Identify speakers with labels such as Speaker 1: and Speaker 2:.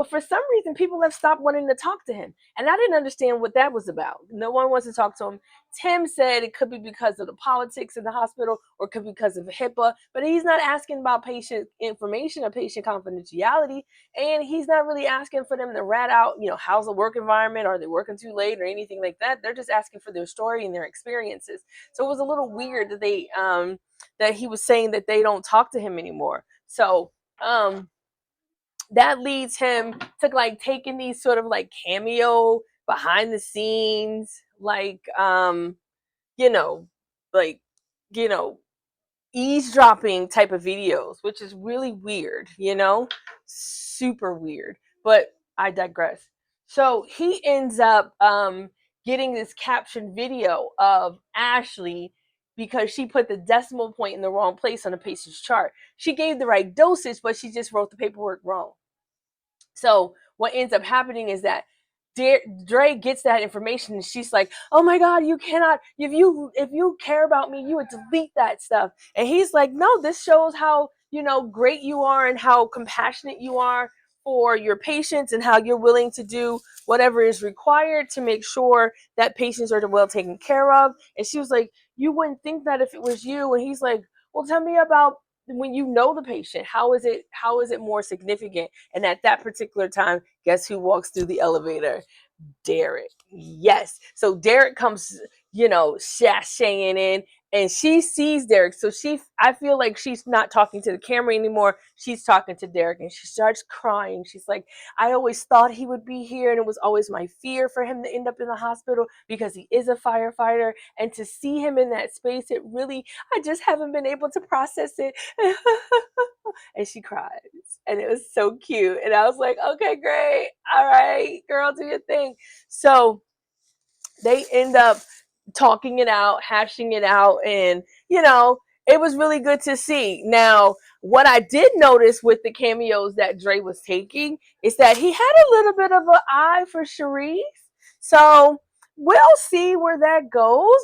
Speaker 1: But for some reason, people have stopped wanting to talk to him. And I didn't understand what that was about. No one wants to talk to him. Tim said it could be because of the politics in the hospital or it could be because of HIPAA, but he's not asking about patient information or patient confidentiality. And he's not really asking for them to rat out, how's the work environment? Are they working too late or anything like that? They're just asking for their story and their experiences. So it was a little weird that that he was saying that they don't talk to him anymore. So, that leads him to like taking these sort of like cameo behind the scenes, like you know, like you know, eavesdropping type of videos, which is really weird, super weird. But I digress. So he ends up getting this captioned video of Ashley because she put the decimal point in the wrong place on the patient's chart. She gave the right dosage, but she just wrote the paperwork wrong. So what ends up happening is that Dre gets that information and she's like, "Oh my God, you cannot! If you care about me, you would delete that stuff." And he's like, "No, this shows how great you are and how compassionate you are for your patients and how you're willing to do whatever is required to make sure that patients are well taken care of." And she was like, "You wouldn't think that if it was you." And he's like, "Well, tell me about when you know the patient. How is it more significant?" And at that particular time, guess who walks through the elevator? Derek. Yes. So Derek comes, sashaying in, and she sees Derek. So I feel like she's not talking to the camera anymore. She's talking to Derek, and she starts crying. She's like, "I always thought he would be here, and it was always my fear for him to end up in the hospital because he is a firefighter. And to see him in that space, I just haven't been able to process it." And she cries, and it was so cute. And I was like, "Okay, great. All right, girl, do your thing." So they end up talking it out, hashing it out, and it was really good to see. Now, what I did notice with the cameos that Dre was taking is that he had a little bit of an eye for Sharice. So we'll see where that goes.